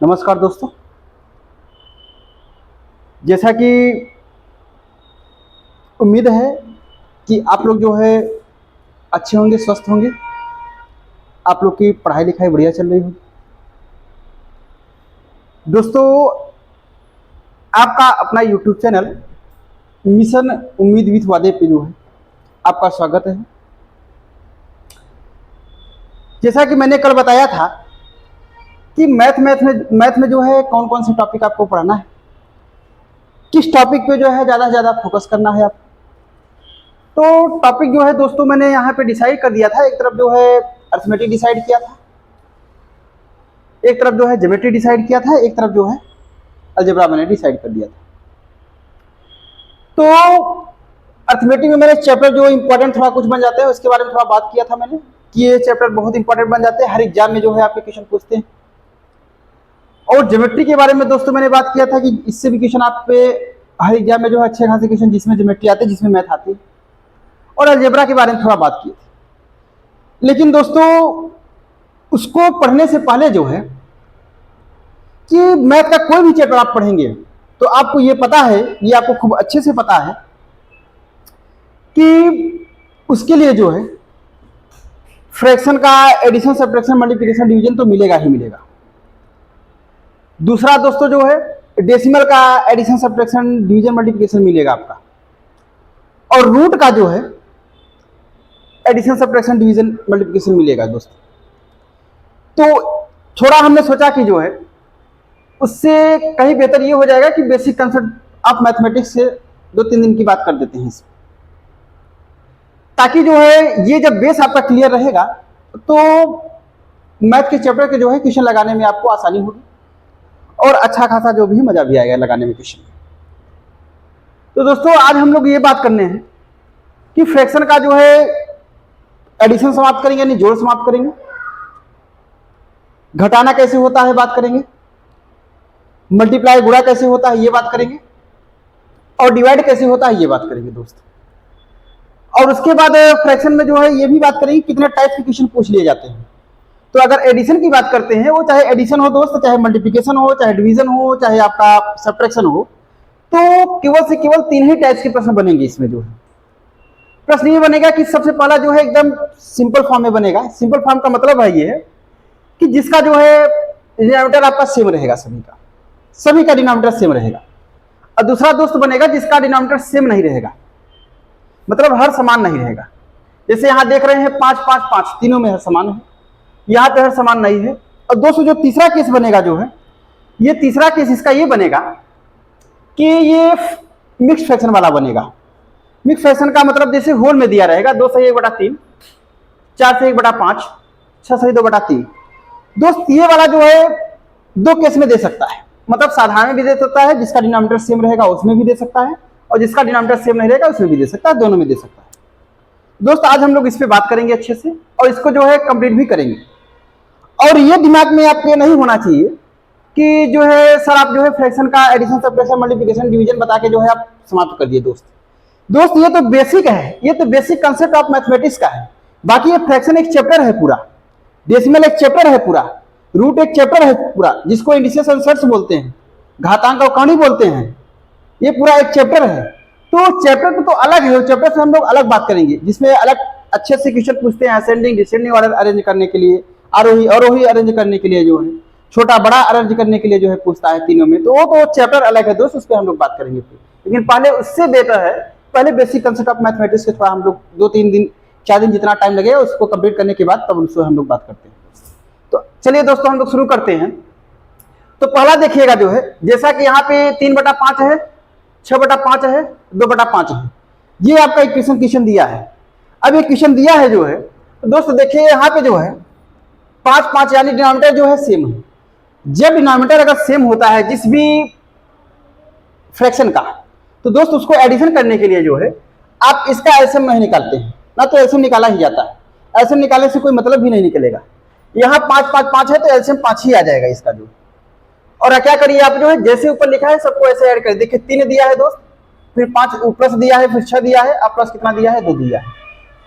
नमस्कार दोस्तों। जैसा कि उम्मीद है कि आप लोग जो है अच्छे होंगे, स्वस्थ होंगे। आप लोग की पढ़ाई लिखाई बढ़िया चल रही होगी। दोस्तों, आपका अपना यूट्यूब चैनल मिशन उम्मीद विथ वादे पे जो है आपका स्वागत है। जैसा कि मैंने कल बताया था कि मैथ में जो है कौन कौन से टॉपिक आपको पढ़ना है, किस टॉपिक पे जो है ज़्यादा से ज़्यादा फोकस करना है आप। तो टॉपिक जो है दोस्तों मैंने यहाँ पे डिसाइड कर दिया था। एक तरफ जो है अर्थमेटिक डिसाइड किया था, एक तरफ जो है ज्योमेट्री डिसाइड किया था, एक तरफ जो है अलजेब्रा मैंने डिसाइड कर दिया था। तो अर्थमेटिक में मैंने चैप्टर जो इंपॉर्टेंट थोड़ा कुछ बन जाते हैं उसके बारे में थोड़ा बात किया था मैंने कि ये चैप्टर बहुत इंपॉर्टेंट बन जाते हैं, हर एग्जाम में जो है आपके क्वेश्चन पूछते हैं। और ज्योमेट्री के बारे में दोस्तों मैंने बात किया था कि इससे भी क्वेश्चन आप पे हर एग्जाम में जो है अच्छे खासे क्वेश्चन जिसमें ज्योमेट्री आते हैं, जिसमें मैथ आती है। और अलजेब्रा के बारे में थोड़ा बात की थी। लेकिन दोस्तों उसको पढ़ने से पहले जो है कि मैथ का कोई भी चैप्टर आप पढ़ेंगे तो आपको ये पता है, ये आपको खूब अच्छे से पता है कि उसके लिए जो है फ्रैक्शन का एडिशन, सब्ट्रैक्शन, मल्टीप्लिकेशन, डिवीजन तो मिलेगा ही मिलेगा। दूसरा दोस्तों जो है डेसिमल का एडिशन, सब्ट्रैक्शन, डिवीजन, मल्टीप्लिकेशन मिलेगा आपका। और रूट का जो है एडिशन, सब्ट्रैक्शन, डिवीजन, मल्टीप्लिकेशन मिलेगा दोस्तों। तो थोड़ा हमने सोचा कि जो है उससे कहीं बेहतर ये हो जाएगा कि बेसिक कंसेप्ट ऑफ मैथमेटिक्स से 2-3 दिन की बात कर देते हैं इसमें, ताकि जो है ये जब बेस आपका क्लियर रहेगा तो मैथ के चैप्टर के जो है क्वेश्चन लगाने में आपको आसानी होगी और अच्छा खासा जो भी मजा भी आएगा लगाने में क्वेश्चन। तो दोस्तों आज हम लोग ये बात करने हैं कि फ्रैक्शन का जो है एडिशन समाप्त करेंगे, यानी जोड़ समाप्त करेंगे। घटाना कैसे होता है बात करेंगे, मल्टीप्लाई गुणा कैसे होता है ये बात करेंगे, और डिवाइड कैसे होता है ये बात करेंगे दोस्तों। और उसके बाद फ्रैक्शन में जो है ये भी बात करेंगे कितने टाइप के क्वेश्चन पूछ लिए जाते हैं। तो अगर एडिशन की बात करते हैं, वो चाहे एडिशन हो दोस्त, चाहे मल्टीप्लिकेशन हो, चाहे डिवीजन हो, चाहे आपका सब्ट्रैक्शन हो, तो केवल से केवल 3 ही टाइप्स के प्रश्न बनेंगे इसमें। जो है प्रश्न ये बनेगा कि सबसे पहला जो है एकदम सिंपल फॉर्म में बनेगा। सिंपल फॉर्म का मतलब है ये कि जिसका जो है डिनोमिनेटर आपका सेम रहेगा, सभी का डिनोमिनेटर सेम रहेगा। और दूसरा दोस्त बनेगा जिसका डिनोमिनेटर सेम नहीं रहेगा, मतलब हर समान नहीं रहेगा। जैसे यहां देख रहे हैं 5 5 5 तीनों में हर समान है, यहां पे हर समान नहीं है। और दोस्तों जो तीसरा केस बनेगा जो है, ये तीसरा केस इसका ये बनेगा कि ये मिक्स फ्रैक्शन वाला बनेगा। मिक्स फ्रैक्शन का मतलब जैसे होल में दिया रहेगा 2 से 1/3, 4 से 1/5, 6 से 2/3। दोस्त ये वाला जो है 2 केस में दे सकता है, मतलब साधारण में भी दे सकता है, जिसका डिनोमिनेटर सेम रहेगा उसमें भी दे सकता है, और जिसका डिनोमिनेटर सेम नहीं रहेगा उसमें भी दे सकता है, दोनों में दे सकता है। दोस्त आज हम लोग इस पे बात करेंगे अच्छे से और इसको जो है कंप्लीट भी करेंगे। और ये दिमाग में आपके नहीं होना चाहिए कि जो है सर आप जो है फ्रैक्शन का एडिशन, सब्ट्रैक्शन, मल्टीप्लिकेशन, डिवीजन बता के जो है आप समाप्त कर दिए। दोस्त ये तो बेसिक है, ये तो बेसिक कंसेप्ट ऑफ मैथमेटिक्स का है। बाकी ये फ्रैक्शन एक चैप्टर है पूरा, डेसिमल एक चैप्टर है पूरा, रूट एक चैप्टर है पूरा, जिसको इंडिसेस एंड सेट्स बोलते हैं, घातांक और कौणी बोलते हैं। ये पूरा एक चैप्टर है। तो चैप्टर तो अलग है, चैप्टर से हम लोग अलग बात करेंगे, जिसमें अलग अच्छे से क्वेश्चन पूछते हैं असेंडिंग डिसेंडिंग ऑर्डर अरेंज करने के लिए, आरोही अवरोही अरेंज करने के लिए, जो है छोटा बड़ा अरेंज करने के लिए जो है पूछता है तीनों में। तो वो तो चैप्टर अलग है दोस्त, उस पर हम लोग बात करेंगे। लेकिन पहले उससे बेटर है, पहले बेसिक कंसेप्ट ऑफ मैथमेटिक्स के थोड़ा हम लोग 2-3 दिन 4 दिन जितना टाइम लगेगा उसको कंप्लीट करने के बाद तब उससे हम लोग बात करते हैं। तो चलिए दोस्तों हम लोग शुरू करते हैं। तो पहला देखिएगा जो है, जैसा कि यहाँ पे 3/5 है, 6/5 है, 2/5 है, ये आपका इक्वेशन क्वेश्चन दिया है। अब ये क्वेश्चन दिया है जो है, तो दोस्तों देखिए यहाँ पे जो है 5 5 यानी डिनोमिनेटर जो है सेम है। जब डिनोमिनेटर अगर सेम होता है जिस भी फ्रैक्शन का, तो दोस्त उसको एडिशन करने के लिए जो है आप इसका एलसीएम नहीं निकालते हैं, ना तो एलसीएम निकाला ही जाता है। एलसीएम निकालने से कोई मतलब भी नहीं निकलेगा। यहाँ 5 5 5 है तो एलसीएम 5 ही आ जाएगा इसका जो। और क्या करिए आप जो है जैसे ऊपर लिखा है सबको ऐसे ऐड कर देखिए। 3 दिया है दोस्त, फिर 5 प्लस दिया है, फिर 6 दिया है, अब प्लस कितना दिया है 2 दिया है।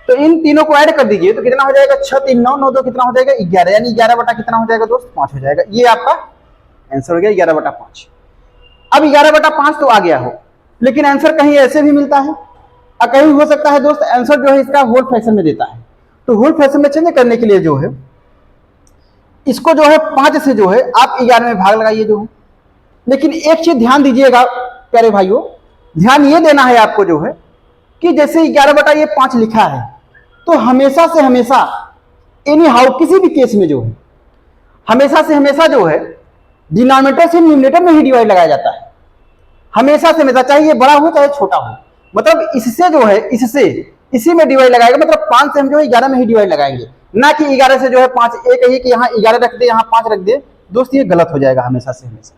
तो इन तीनों को ऐड कर दीजिए तो कितना हो जाएगा 6 3 9 9 2 कितना हो जाएगा 11, यानी 11 बटा कितना हो जाएगा दोस्त 5 हो जाएगा। ये आपका आंसर हो गया 11/5। अब 11/5 तो आ गया हो, लेकिन आंसर कहीं ऐसे भी मिलता है और कहीं हो सकता है दोस्त आंसर जो है इसका होल फ्रैक्शन में देता है। तो होल फ्रैक्शन में चेंज करने के लिए जो है इसको जो है 5 से जो है आप 11 में भाग लगाइए जो है। लेकिन एक चीज ध्यान दीजिएगा प्यारे भाइयों, ध्यान ये देना है आपको जो है कि जैसे 11/5 लिखा है तो हमेशा से हमेशा एनी हाउ किसी भी केस में जो है हमेशा से हमेशा जो है डिनोमिनेटर से न्यूमरेटर में ही डिवाइड लगाया जाता है। हमेशा से हमेशा, चाहे ये बड़ा हो चाहे छोटा हो, मतलब इससे जो है इससे इसी में डिवाइड लगाएगा। मतलब 5 से हम जो है 11 में ही डिवाइड लगाएंगे, ना कि 11 से जो है 5 एक है कि यहाँ 11 रख दे यहाँ 5 रख दे। दोस्त ये गलत हो जाएगा हमेशा से हमेशा,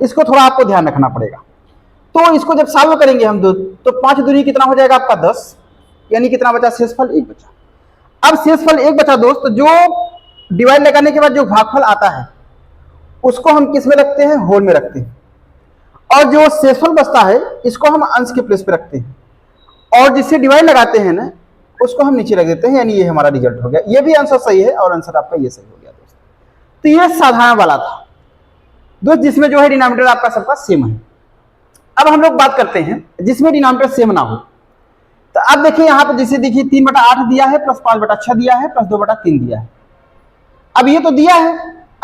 इसको थोड़ा आपको ध्यान रखना पड़ेगा। तो इसको जब सॉल्व करेंगे हम दो तो 5 दूनी कितना हो जाएगा आपका 10, यानी कितना बचा शेषफल 1 बचा। अब शेषफल 1 बचा दोस्त, जो डिवाइड लगाने के बाद जो भागफल आता है उसको हम किस में रखते हैं, होल में रखते हैं, और जो शेषफल बचता है इसको हम अंश के प्लेस पे रखते हैं, और जिससे डिवाइड लगाते हैं ना उसको हम नीचे रख देते हैं। यानी ये हमारा रिजल्ट हो गया। ये भी आंसर सही है और आंसर आपका ये सही हो गया दोस्त। तो ये साधारण वाला था दोस्त, जिसमें जो है डिनोमिनेटर आपका सबका सेम है। अब हम लोग बात करते हैं जिसमें डिनोमिनेटर सेम ना हो। तो अब देखिए यहाँ पे जैसे देखिए 3/8 दिया है प्लस 5/6 दिया है प्लस 2/3 दिया है। अब ये तो दिया है,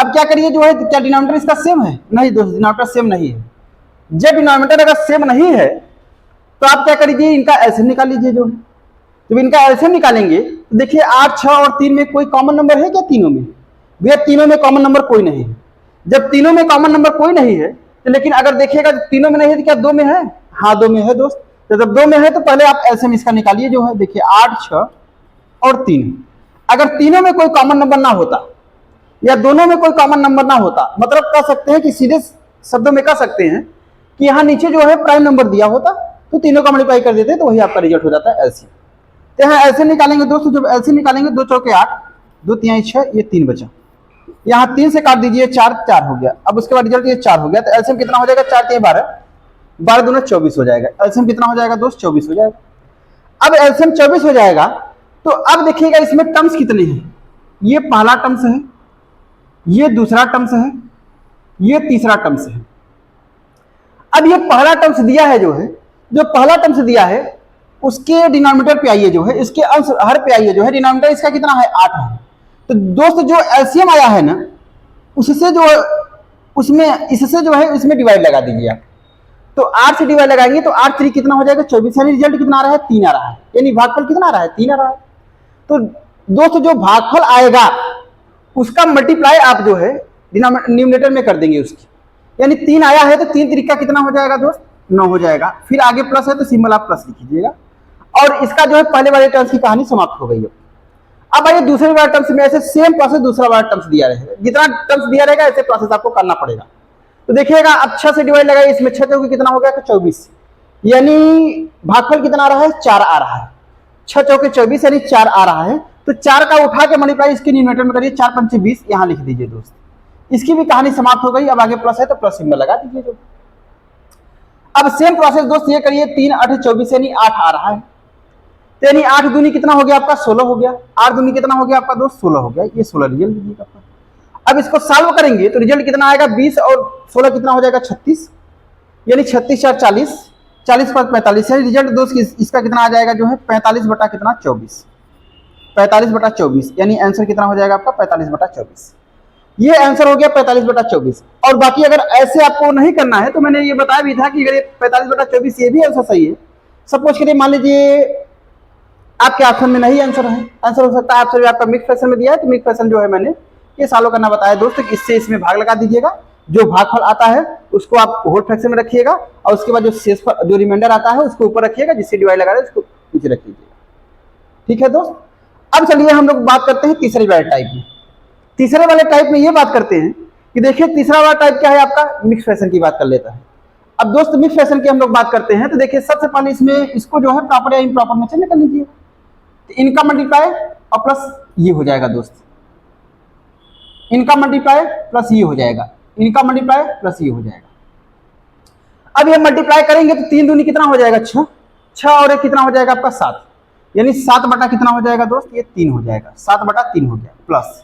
अब क्या करिए जो है, क्या डिनोमिनेटर इसका सेम है? नहीं दोस्त, डिनोमिनेटर सेम नहीं है। जब डिनोमिनेटर अगर सेम नहीं है तो आप क्या करिए, इनका एलसीएम निकाल लीजिए जो है। जब इनका एलसीएम निकालेंगे तो देखिए 8, 6 और 3 में कोई कॉमन नंबर है क्या? तीनों में भैया तीनों में कॉमन नंबर कोई नहीं है। जब तीनों में कॉमन नंबर कोई नहीं है तो लेकिन अगर देखिएगा तीनों में नहीं है तो क्या 2 में है? हाँ 2 में है दोस्त। तो जब 2 में है तो पहले आप एलसीएम इसका निकालिए जो है। देखिए 8, 6 और 3, अगर तीनों में कोई कॉमन नंबर ना होता या दोनों में कोई कॉमन नंबर ना होता, मतलब कह सकते हैं कि सीधे शब्दों में कह सकते हैं कि यहाँ नीचे जो है प्राइम नंबर दिया होता तो तीनों का मल्टीप्लाई कर देते तो वही आपका रिजल्ट हो जाता है एलसीएम। तो यहाँ एलसीएम निकालेंगे दोस्तों, जब एलसीएम निकालेंगे 2 चौके 8, 2 तिहाई 6, ये 3 बचा। यहाँ 3 से काट दीजिए 4, 4 हो गया। अब उसके बाद रिजल्ट ये 4 हो गया। तो एलसीएम कितना हो जाएगा? 4 तिहाई 12, 12 दूना 24 हो जाएगा। एलसीएम कितना हो जाएगा दोस्त? 24 हो जाएगा। अब एलसीएम 24 हो जाएगा तो अब देखिएगा इसमें टर्म्स कितने हैं। ये पहला टर्म्स है, ये दूसरा टर्म्स है, ये तीसरा टर्म्स है। अब ये पहला टर्म्स दिया है जो है, जो पहला टर्म्स दिया है उसके डिनोमिनेटर पे आइए जो है, इसके अंश हर पे आइए जो है। डिनोमिनेटर इसका कितना है? 8 है। तो दोस्त जो एलसीएम आया है ना उससे जो उसमें इससे जो है इसमें डिवाइड लगा दीजिए आप। तो 8 से डिवाइड लगाएंगे तो 8 3 कितना हो जाएगा? 24। यानी रिजल्ट कितना आ रहा है? 3 आ रहा है। यानी भागफल कितना आ रहा है? 3 आ रहा है। तो दोस्त जो भागफल आएगा उसका मल्टीप्लाई आप जो है न्यूमरेटर में कर देंगे उसकी। यानी 3 आया है तो 3 तरीका कितना हो जाएगा दोस्त? 9 हो जाएगा। फिर आगे प्लस है तो सिंबल आप प्लस लिख लीजिएगा, और इसका जो है पहले वाले टर्म्स की कहानी समाप्त हो गई। अब आइए दूसरे वाले टर्म्स में ऐसे सेम प्रोसेस दूसरा वाला टर्म्स दिया रहेगा, जितना टर्म्स दिया रहेगा ऐसे प्रोसेस आपको करना पड़ेगा। तो देखिएगा अब 6 से डिवाइड लगाइए, इसमें 6 चौके कितना हो गया? 24। यानी भागफल कितना आ रहा है? 4 आ रहा है। 6 चौके 24 यानी 4 आ रहा है। तो 4 का उठा के मल्टीप्लाई इसके न्यूमरेटर में करिए, 4 पंचे 20 यहाँ लिख दीजिए दोस्त। इसकी भी कहानी समाप्त हो गई। अब आगे प्लस है तो प्लस सिंबल लगा दीजिए जो। अब सेम प्रोसेस दोस्त ये करिए, 3 8 24 यानी 8 आ रहा है। तो यानी 8 दूनी कितना हो गया आपका? 16 हो गया। 8 दूनी कितना हो गया आपका दोस्त? 16 हो गया। ये 16 रिजल्ट दीजिएगा आपका। अब इसको सॉल्व करेंगे तो रिजल्ट कितना आएगा? 20 और 16 कितना हो जाएगा? 36। यानी 36 4 40, 40 पर 45 है रिजल्ट दोस्त। इसका कितना आ जाएगा जो है? 45 बटा कितना? 24। 45/24 यानी आंसर कितना हो जाएगा आपका? 45/24। ये आंसर हो गया 45/24। और बाकी अगर ऐसे आपको नहीं करना है तो मैंने ये बताया भी था कि अगर 45/24 ये भी आंसर सही है। सपोज करिए मान लीजिए आपके ऑप्शन में नहीं आंसर है, आंसर हो सकता है आपसे आपका मिक्स फ्रैक्शन में दिया है, तो मिक्स फ्रैक्शन जो है मैंने ये सॉल्व करना बताया दोस्त। इससे इसमें भाग लगा दीजिएगा, जो भागफल आता है उसको आप होल फ्रैक्शन में रखिएगा, और उसके बाद जो शेषफल जो रिमाइंडर आता है उसको ऊपर रखिएगा, जिससे डिवाइड लगा रहे उसको नीचे रख लीजिएगा। ठीक है दोस्त। अब चलिए हम लोग बात करते हैं तीसरे वाले टाइप में। तीसरे वाले टाइप में ये बात करते हैं कि देखिए तीसरा वाला टाइप क्या है आपका? मिक्स फ्रैक्शन की बात कर लेता है। अब दोस्त मिक्स फ्रैक्शन की हम लोग बात करते हैं तो देखिए सबसे पहले इसमें इसको जो है प्रॉपर या इम्प्रॉपर में चेंज कर लीजिए। तो इनका मल्टीप्लाई और प्लस ये हो जाएगा दोस्त, इनका मल्टीप्लाई प्लस ये हो जाएगा, इनका मल्टीप्लाई प्लस ये हो जाएगा। अब ये मल्टीप्लाई करेंगे तो 3 दूनी कितना हो जाएगा? 6, 6 और 1 कितना हो जाएगा आपका? 7। यानी 7 बटा कितना हो जाएगा दोस्त? ये 3 हो जाएगा। 7/3 हो गया। प्लस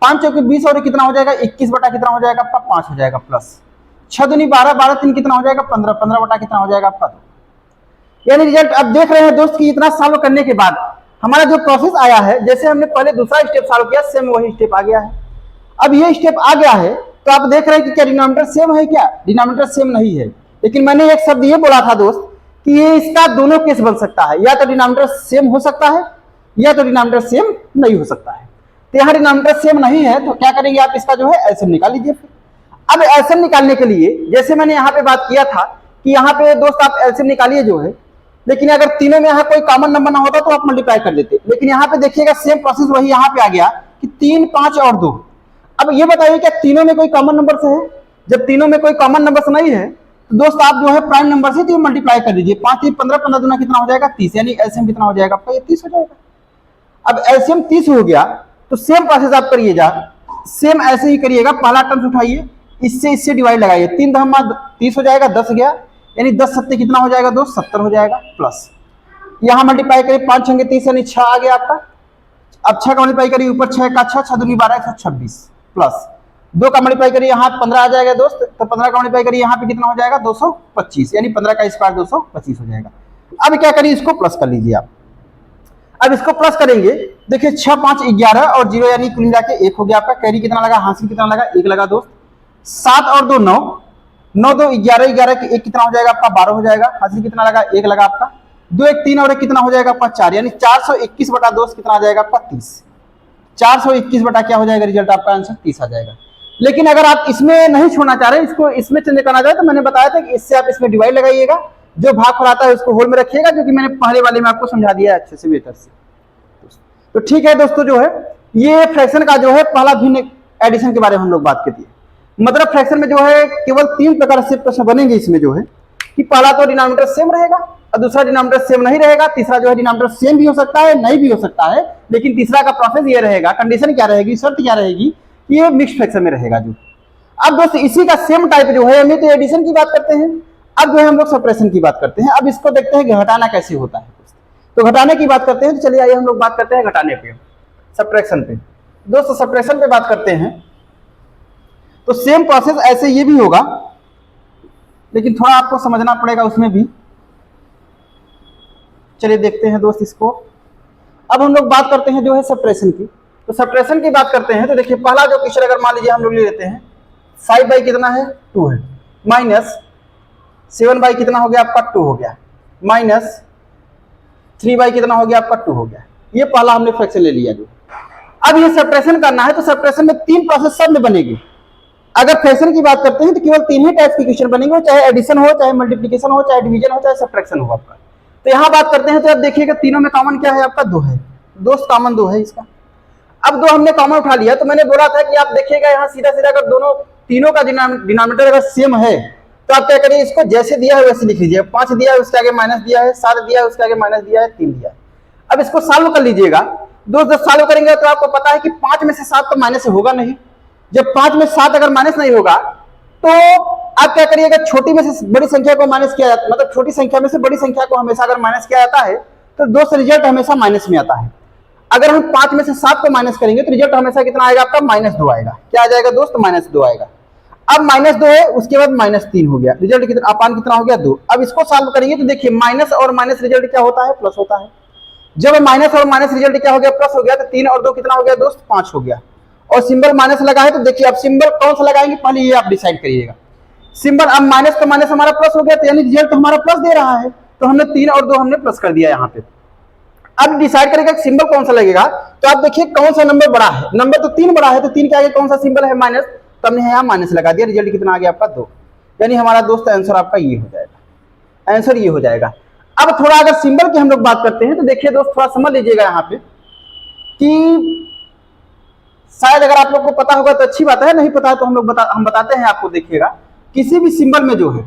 5 चौके 20 और कितना हो जाएगा 21 बटा कितना हो जाएगा आपका 5 हो जाएगा प्लस 6 दूनी 12, 12 3 कितना हो जाएगा 15, 15 बटा कितना हो जाएगा आपका 2। यानी रिजल्ट अब देख रहे हैं दोस्त कि इतना सॉल्व करने के बाद हमारा जो प्रोसेस आया है, जैसे हमने पहले दूसरा स्टेप सॉल्व किया सेम वही स्टेप आ गया है। अब ये स्टेप आ गया है तो आप देख रहे हैं कि क्या डिनोमिनेटर सेम है, क्या डिनोमिनेटर सेम नहीं है। लेकिन मैंने एक शब्द ये बोला था दोस्त कि ये इसका दोनों केस बन सकता है, या तो डिनोमिनेटर सेम हो सकता है या तो डिनोमिनेटर सेम नहीं हो सकता है। तो यहाँ डिनोमिनेटर सेम नहीं है तो क्या करेंगे आप इसका जो है एलसीएम निकाल लीजिए। फिर अब एलसीएम निकालने के लिए जैसे मैंने यहाँ पे बात किया था कि यहाँ पे दोस्त आप एलसीएम निकालिए जो है, लेकिन अगर तीनों में यहाँ कोई कॉमन नंबर ना होता तो आप मल्टीप्लाई कर देते। लेकिन यहाँ पे देखिएगा सेम प्रोसेस वही यहाँ पे आ गया कि 3, 5 और 2। अब ये बताइए क्या तीनों में कोई कॉमन नंबर से है? जब तीनों में कोई कॉमन नंबर से नहीं है तो दोस्त आप जो है प्राइम नंबर से तो मल्टीप्लाई कर दीजिए। 5 3 15, 15 दूना कितना हो जाएगा 30, यानी एलसीएम कितना हो जाएगा आपका ये 30 हो जाएगा। अब एलसीएम 30 हो गया तो सेम प्रोसेस आप करिएगा, सेम ऐसे ही करिएगा। पहला टर्म्स उठाइए, इससे डिवाइड लगाइए, 3 धम्मा 30 हो जाएगा, 10 गया, यानी 10 सत्ते कितना हो जाएगा दोस्त 70 हो जाएगा प्लस यहाँ मल्टीप्लाई करिए 5 6 30 यानी 6 आ गया आपका। अब 6 का मल्टीप्लाई करिए ऊपर 6 का 6 दूनी 12 126 प्लस 2 का मल्टीप्लाई करिए यहाँ 15 आ जाएगा दोस्त, तो 15 का मल्टीप्लाई करिए यहाँ पे कितना हो जाएगा 225, यानी 15 का स्क्वायर 225 हो जाएगा। अब क्या करिए इसको प्लस कर लीजिए आप। अब इसको प्लस करेंगे, देखिए 6 5 11 और 0 यानी कुल मिला के 1 हो गया आपका। कैरी कितना लगा, हासिल कितना लगा 1 लगा दोस्त। 7 और 2 9, 9 2 11, 11 के 1 कितना हो जाएगा आपका 12 हो जाएगा। हासिल कितना लगा 1 लगा आपका। 2 1 3 और 1 कितना हो जाएगा आपका 4, यानी 421 बटा दोस्त कितना आ जाएगा आपका 30। 421 बटा क्या हो जाएगा रिजल्ट आपका आंसर 30 आ जाएगा। लेकिन अगर आप इसमें नहीं छोड़ना चाह रहे, इसको इसमें चेंज करना चाहे तो मैंने बताया था कि इससे आप इसमें डिवाइड लगाइएगा, जो भाग आता है उसको होल में रखिएगा, जो कि मैंने पहले वाले में आपको समझा दिया है अच्छे से बेहतर से। तो ठीक है दोस्तों, जो है ये फ्रैक्शन का जो है पहला भिन्न एडिशन के बारे में हम लोग बात करते हैं। मतलब फ्रैक्शन में जो है केवल 3 प्रकार से प्रश्न बनेंगे इसमें, जो है कि पहला तो डिनोमिनेटर सेम रहेगा और दूसरा डिनोमिनेटर सेम नहीं रहेगा, तीसरा जो है डिनोमिनेटर सेम भी हो सकता है नहीं भी हो सकता है, लेकिन तीसरा का प्रोसेस ये रहेगा, कंडीशन क्या रहेगी, शर्त क्या रहेगी, ये मिक्स फ्रैक्शन में रहेगा जो। अब दोस्तों इसी का सेम टाइप जो है, हमें तो एडिशन की बात करते हैं, अब जो है हम लोग सब्ट्रैक्शन की बात करते हैं। अब इसको देखते हैं कि घटाना कैसे होता है। तो घटाने की बात करते हैं, तो चलिए आइए हम लोग बात करते हैं घटाने पे, सब्ट्रैक्शन पे। दोस्तों सब्ट्रैक्शन पे बात करते हैं तो सेम प्रोसेस ऐसे ये भी होगा, लेकिन थोड़ा आपको समझना पड़ेगा उसमें भी। चलिए देखते हैं दोस्त इसको। अब हम लोग बात करते हैं जो है सब्ट्रैक्शन की। तो सब्ट्रैक्शन की बात करते हैं तो देखिए पहला जो क्वेश्चन अगर मान लीजिए हम लोग ले लेते हैं 5 बाई कितना है 2 है, माइनस 7 बाई कितना हो गया आपका 2 हो गया, माइनस 3 बाई कितना हो गया आपका 2 हो गया। ये पहला हमने फ्रैक्शन ले लिया जो। अब ये सब्ट्रैक्शन करना है तो सब्ट्रैक्शन में 3 प्रोसेस सब में बनेगी। अगर फ्रैक्शन की बात करते हैं तो केवल 3 ही टाइप के क्वेश्चन बनेंगे, चाहे एडिशन हो, चाहे मल्टीप्लिकेशन हो, चाहे डिवीजन हो, चाहे सब्ट्रैक्शन हो आपका। तो यहाँ बात करते हैं तो अब देखिएगा तीनों में कॉमन क्या है आपका 2 है दोस्त, कॉमन 2 है इसका। अब 2 हमने कॉमन उठा लिया, तो मैंने बोला था कि आप देखिएगा यहाँ सीधा सीधा अगर तीनों का डिनोमिनेटर अगर सेम है तो आप क्या करिए, इसको जैसे दिया है वैसे लिख लीजिए। 5 दिया है उसके आगे माइनस दिया है, 7 दिया है उसके आगे माइनस दिया है, 3 दिया है। अब इसको सॉल्व कर लीजिएगा दोस्त। जब सॉल्व करेंगे तो आपको पता है कि 5 में से 7 तो माइनस होगा नहीं। जब 5 में 7 अगर माइनस नहीं होगा तो आप क्या करिएगा, छोटी में से बड़ी संख्या को माइनस किया जाता है, मतलब छोटी संख्या में से बड़ी संख्या को हमेशा अगर माइनस किया जाता है तो दोस्त रिजल्ट हमेशा माइनस में आता है। अगर हम 5 में से 7 को माइनस करेंगे तो रिजल्ट हमेशा कितना आएगा आपका -2 आएगा। क्या आ जाएगा दोस्त, -2 आएगा। अब -2 है, उसके बाद -3 हो गया, रिजल्ट कितना अपान कितना हो गया 2। अब इसको सॉल्व करेंगे तो देखिए माइनस और माइनस रिजल्ट क्या होता है, प्लस होता है। जब माइनस और माइनस रिजल्ट क्या हो गया, प्लस हो गया, तो 3 और 2 कितना हो गया दोस्त 5 हो गया। और सिंबल माइनस लगा है तो देखिए अब सिंबल कौन सा लगाएंगे पहले ये आप डिसाइड करिएगा। सिंबल अब माइनस तो माइनस हमारा प्लस हो गया, तो यानी रिजल्ट हमारा प्लस दे रहा है, तो हमने 3 और 2 हमने प्लस कर दिया यहाँ पे। अब डिसाइड करेगा सिंबल कौन सा लगेगा, तो आप देखिए कौन सा नंबर बड़ा है। नंबर तो 3 बड़ा है, तो 3 के आगे कौन सा सिंबल है माइनस, तो हमने यहाँ माइनस लगा दिया। रिजल्ट कितना आ गया आपका 2, यानी हमारा दोस्त आंसर आपका ये हो जाएगा, आंसर ये हो जाएगा। अब थोड़ा अगर सिंबल की हम लोग बात करते हैं तो देखिए दोस्त थोड़ा समझ लीजिएगा यहाँ पे कि शायद अगर आप लोग को पता होगा तो अच्छी बात है, नहीं पता है तो हम बताते हैं आपको। देखिएगा किसी भी सिंबल में जो है,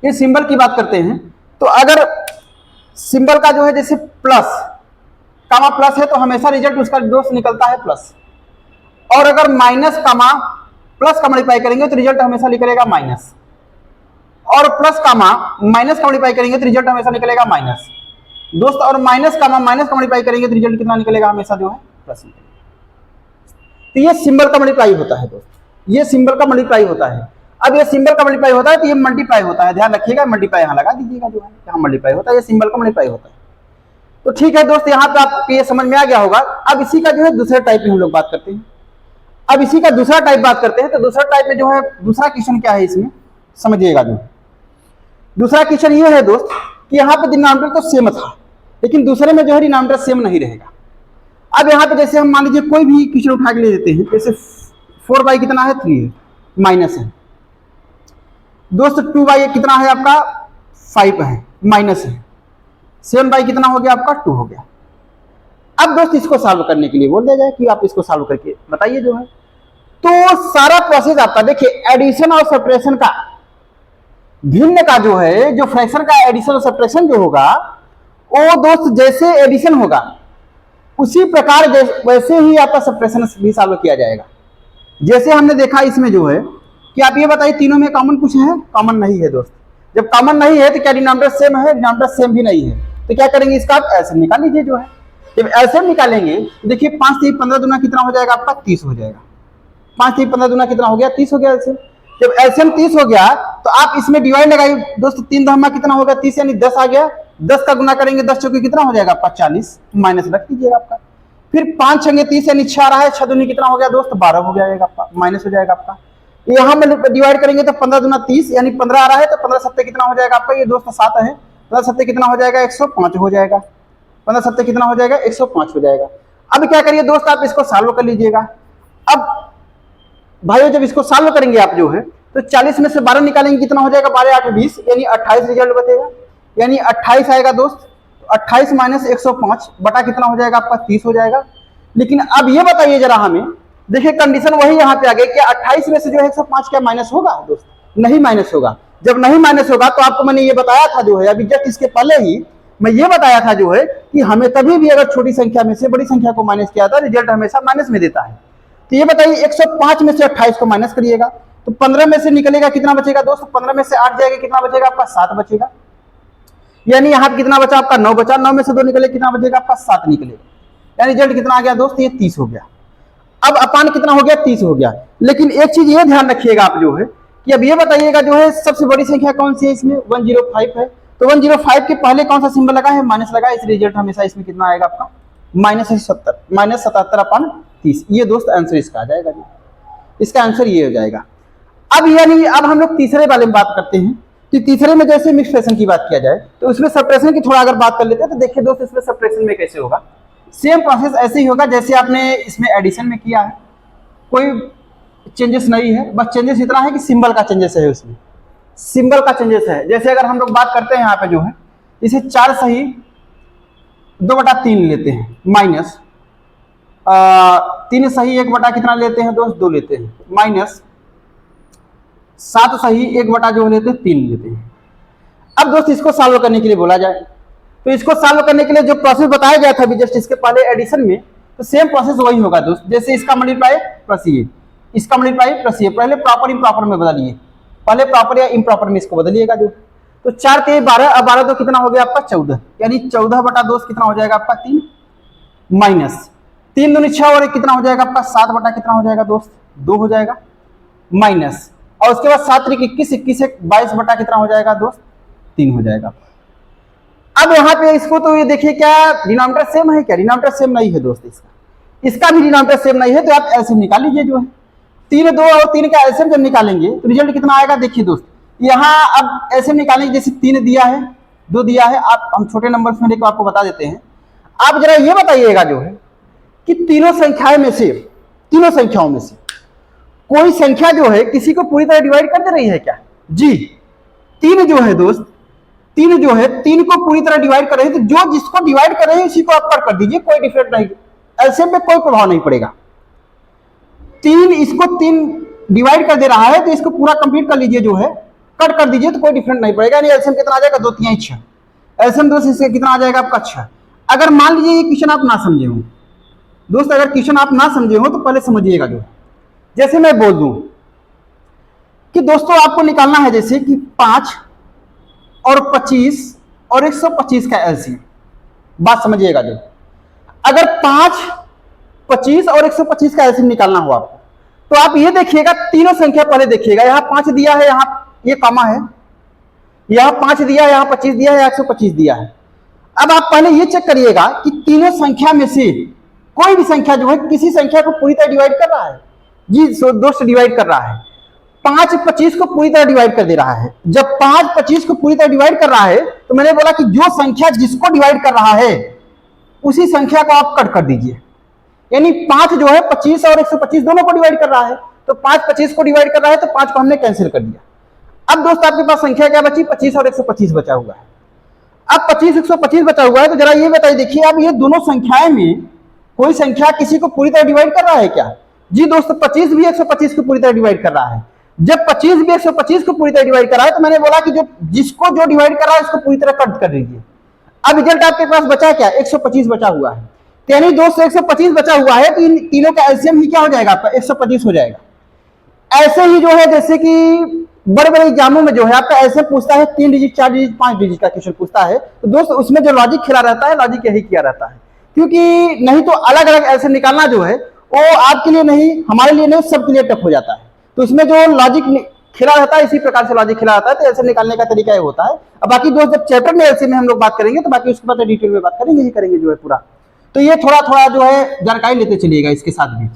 ये सिंबल की बात करते हैं तो अगर सिंबल का जो है जैसे प्लस कामा प्लस है तो हमेशा रिजल्ट उसका दोस्त निकलता है प्लस, और अगर माइनस कामा प्लस का मल्टीप्लाई करेंगे तो रिजल्ट हमेशा निकलेगा माइनस, और प्लस कामा माइनस का मल्टीप्लाई करेंगे तो रिजल्ट हमेशा निकलेगा माइनस दोस्त, और माइनस कामा माइनस का मल्टीप्लाई करेंगे तो रिजल्ट कितना निकलेगा हमेशा जो है प्लस निकलेगा। तो ये सिंबल का मल्टीप्लाई होता है दोस्त, ये सिंबल का मल्टीप्लाई होता है। अब ये सिंबल का मल्टीप्लाई होता है तो ये मल्टीप्लाई होता है, ध्यान रखिएगा, मल्टीप्लाई यहाँ लगा दीजिएगा, जो है यहाँ मल्टीप्लाई होता है, ये सिंबल का मल्टीप्लाई होता है। तो ठीक है दोस्त, यहाँ पे आपको ये समझ में आ गया होगा। अब इसी का जो है दूसरे टाइप में हम लोग बात करते हैं। अब इसी का दूसरा टाइप बात करते हैं। तो दूसरा टाइप में जो है दूसरा क्वेश्चन क्या है इसमें समझिएगा। जो दूसरा क्वेश्चन ये है दोस्त कि यहाँ पे डिनोमिनेटर तो सेम था, लेकिन दूसरे में जो है डिनोमिनेटर सेम नहीं रहेगा। अब यहाँ पे जैसे हम मान लीजिए कोई भी क्वेश्चन उठा के ले लेते हैं, जैसे 4 कितना है 3 है, माइनस है दोस्त, 2 कितना है आपका 5 है, माइनस है, 7 कितना हो गया आपका 2 हो गया। अब दोस्त इसको सॉल्व करने के लिए बोल दिया जाए कि आप इसको सॉल्व करके बताइए जो है। तो सारा प्रोसेस आपका देखिए एडिशन और सब्ट्रैक्शन का, भिन्न का जो है, जो फ्रैक्शन का एडिशन और सब्ट्रैक्शन जो होगा वो दोस्त जैसे एडिशन होगा उसी प्रकार वैसे ही आपका सब्ट्रैक्शन भी सॉल्व किया जाएगा। जैसे हमने देखा इसमें जो है कि आप ये बताइए तीनों में कॉमन कुछ है, कॉमन नहीं है दोस्त। जब कॉमन नहीं है तो क्या डिनोमिनेटर सेम है, डिनोमिनेटर सेम भी नहीं है, तो क्या करेंगे इसका आप एलसीएम निकाल लीजिए जो है। जब एलसीएम निकालेंगे तो देखिए 5 3 15 दूना कितना हो जाएगा आपका 30 हो जाएगा। 5 3 15 दूना कितना हो गया 30 हो गया एलसीएम। जब एलसीएम 30 हो गया तो आप इसमें डिवाइड लगाइए दोस्त, 3 दहमा कितना होगा 30 यानी 10 आ गया। 10 का गुना करेंगे 10 चौके कितना हो जाएगा आपका 40, माइनस रख दीजिएगा आपका। फिर 5 छंगे 30 यानी 6 आ रहा है, 6 दूनी कितना हो गया दोस्त 12 हो जाएगा आपका, माइनस हो जाएगा आपका। यहाँ में डिवाइड करेंगे तो 15 दूना 30 यानी 15 आ रहा है, तो 15 सत्ते कितना हो जाएगा आपका, ये दोस्त 7 है, 15 सत्ते कितना हो जाएगा 105 हो जाएगा, 15 सत्ते कितना हो जाएगा 105 हो जाएगा। अब क्या करिए दोस्त आप इसको सॉल्व कर लीजिएगा। अब भाइयों जब इसको सॉल्व करेंगे आप जो है तो 40 में से 12 निकालेंगे कितना हो जाएगा, 12 8 20 यानी 28 रिजल्ट बचेगा, यानी 28 आएगा दोस्त। 28 माइनस 105 बटा कितना हो जाएगा आपका 30 हो जाएगा। लेकिन अब ये बताइए जरा हमें, देखिए कंडीशन वही यहाँ पे आ गई कि 28 में से जो है 105 क्या माइनस होगा दोस्त, नहीं माइनस होगा। जब नहीं माइनस होगा तो आपको मैंने ये बताया था जो है, अभी जस्ट इसके पहले ही मैं ये बताया था जो है कि हमें कभी भी अगर छोटी संख्या में से बड़ी संख्या को माइनस किया था रिजल्ट हमेशा माइनस में देता है। तो ये बताइए 105 में से 28 को माइनस करिएगा तो 15 में से निकलेगा कितना बचेगा दोस्त, 15 में से 8 जाएगा कितना बचेगा आपका 7 बचेगा, यानी यहाँ कितना बचा आपका 9 बचा, 9 में से 2 निकले कितना बचेगा आपका 7 निकलेगा, यानी रिजल्ट कितना आ गया दोस्त ये 30 हो गया। अब अपान कितना हो गया 30 हो गया। लेकिन एक चीज ये ध्यान रखिएगा आप जो है कि अब ये बताइएगा जो है सबसे बड़ी संख्या कौन सी है, इसमें 105 है, तो 105 के पहले कौन सा सिंबल लगा है, माइनस लगा है, इस रिजल्ट हमेशा इसमें कितना आएगा आपका -70, -77/30। ये दोस्त आंसर इसका आ जाएगा जी, इसका आंसर ये हो जाएगा। अब यानी अब हम लोग तीसरे वाले में बात करते हैं कि तीसरे में जैसे मिक्स फ्रैक्शन की बात किया जाए तो उसमें सब्ट्रैक्शन की थोड़ा अगर बात कर लेते हैं तो देखिए दोस्त इसमें सब्ट्रैक्शन में कैसे होगा, सेम प्रोसेस ऐसे ही होगा जैसे आपने इसमें एडिशन में किया है, कोई चेंजेस नहीं है, बस चेंजेस इतना है कि सिंबल का चेंजेस है, उसमें सिंबल का चेंजेस है। जैसे अगर हम लोग बात करते हैं यहाँ पे जो है इसे 4 सही 2/3 लेते हैं, माइनस 3 सही 1 बटा कितना लेते हैं दोस्त 2 लेते हैं, माइनस 7 सही 1 बटा जो लेते हैं 3 लेते हैं। अब दोस्त इसको सॉल्व करने के लिए बोला जाए तो इसको सॉल्व करने के लिए जो प्रोसेस बताया गया था अभी जस्ट इसके पहले एडिशन में, तो सेम प्रोसेस वही होगा दोस्त। जैसे इसका मल्टीप्लाई प्लस ये, इसका मल्टीप्लाई प्लस ये, पहले प्रॉपर इम्प्रॉपर में बदलिए, पहले प्रॉपर या इम्प्रॉपर में इसको बदलिएगा जो। तो 4 3 12, अब 12 तो कितना हो गया आपका 14, यानी 14 बटा दोस्त कितना हो जाएगा आपका 3, माइनस 3 दूनी 6 और कितना हो जाएगा आपका 7 बटा कितना हो जाएगा दोस्त 2 हो जाएगा, माइनस और उसके बाद 7 3 21 21 22 बटा कितना हो जाएगा दोस्त 3 हो जाएगा। अब यहाँ पे इसको तो ये देखिए क्या डिनोमिनेटर सेम है क्या, डिनोमिनेटर सेम नहीं है दोस्त, इसका भी डिनोमिनेटर सेम नहीं है, तो आप एलसीएम निकाल लीजिए जो है 3 2 और 3 का एलसीएम जब निकालेंगे तो रिजल्ट कितना आएगा देखिए दोस्त। यहाँ अब एलसीएम निकालेंगे, जैसे 3 दिया है 2 दिया है, आप हम छोटे नंबर में लेकर आपको बता देते हैं। आप जरा ये बताइएगा जो है कि तीनों संख्याओं में से कोई संख्या जो है किसी को पूरी तरह डिवाइड कर दे रही है क्या जी, 3 जो है दोस्त 3 जो है 3 को पूरी तरह डिवाइड कर रहे हैं, तो जो जिसको डिवाइड कर रहे हैं उसी को आप कर दीजिए, कोई डिफरेंट नहीं, एलसीएम पे कोई प्रभाव नहीं पड़ेगा। 3 इसको 3 डिवाइड कर दे रहा है तो इसको पूरा कंप्लीट कर लीजिए जो है, कट कर दीजिए तो कोई डिफरेंट नहीं पड़ेगा, यानी एलसीएम कितना आ जाएगा 2 3 6, एलसीएम दोस्त इसका कितना आ जाएगा आपका 6। अगर मान लीजिए ये क्वेश्चन आप ना समझे हो दोस्त, अगर क्वेश्चन आप ना समझे हो तो पहले समझिएगा जो, जैसे मैं बोल दूं कि दोस्तों आपको निकालना है जैसे कि 5 और 25 और 125 का एलसीएम, बात समझिएगा जो। अगर 5 25 और 125 का एलसीएम निकालना हो आपको, तो आप ये देखिएगा, तीनों संख्या पहले देखिएगा, यहाँ 5 दिया है, यहाँ ये कॉमा है, यहाँ 5 दिया है, यहाँ 25 दिया है, 125 दिया है। अब आप पहले ये चेक करिएगा कि तीनों संख्या में से कोई भी संख्या जो है किसी संख्या को पूरी तरह डिवाइड कर रहा है जी, 2 से डिवाइड कर रहा है। 5 25 को पूरी तरह डिवाइड कर दे रहा है। जब 5 25 को पूरी तरह डिवाइड कर रहा है, तो मैंने बोला कि जो संख्या जिसको डिवाइड कर रहा है उसी संख्या को आप कट कर दीजिए। यानी 5 जो है 25 और 125 दोनों को डिवाइड कर रहा है, तो 5 25 को डिवाइड कर रहा है, तो 5 को हमने कैंसिल कर दिया। अब दोस्त आपके पास संख्या क्या बची? 25 और 125 बचा हुआ है। अब 25 125 बचा हुआ है, तो जरा ये बताइए, देखिए अब ये दोनों संख्याएं में कोई संख्या किसी को पूरी तरह डिवाइड कर रहा है क्या? जी दोस्तों, 25 भी 125 को पूरी तरह डिवाइड कर रहा है। जब 25 भी 125 को पूरी तरह डिवाइड कर रहा है, तो मैंने बोला कि जो जिसको जो डिवाइड कर रहा है उसको पूरी तरह कट कर दीजिए। अब रिजल्ट आपके पास बचा क्या? 125 बचा हुआ है। यानी दोस्तों 125 बचा हुआ है, तो इन तीनों का एलसीएम ही क्या हो जाएगा आपका? 125 हो जाएगा। ऐसे ही जो है, जैसे कि बड़े बड़े एग्जामों में जो है आपका ऐसे पूछता है 3 डिजिट 4 डिजिट 5 डिजिट का क्वेश्चन पूछता है, तो दोस्त उसमें जो लॉजिक खेला रहता है, लॉजिक यही किया रहता है, क्योंकि नहीं तो अलग अलग ऐसे निकालना जो है वो आपके लिए नहीं, हमारे लिए नहीं, सबके लिए टफ हो जाता है। तो उसमें जो लॉजिक खेला रहता है, इसी प्रकार से लॉजिक खेला रहता है, तो ऐसे निकालने का तरीका ये होता है। अब बाकी दोस्त जब चैप्टर में एलसीएम में हम लोग बात करेंगे, तो बाकी उसके बाद डिटेल में बात करेंगे ही करेंगे जो है पूरा। तो ये थोड़ा थोड़ा जो है जानकारी लेते चलिएगा इसके साथ भी।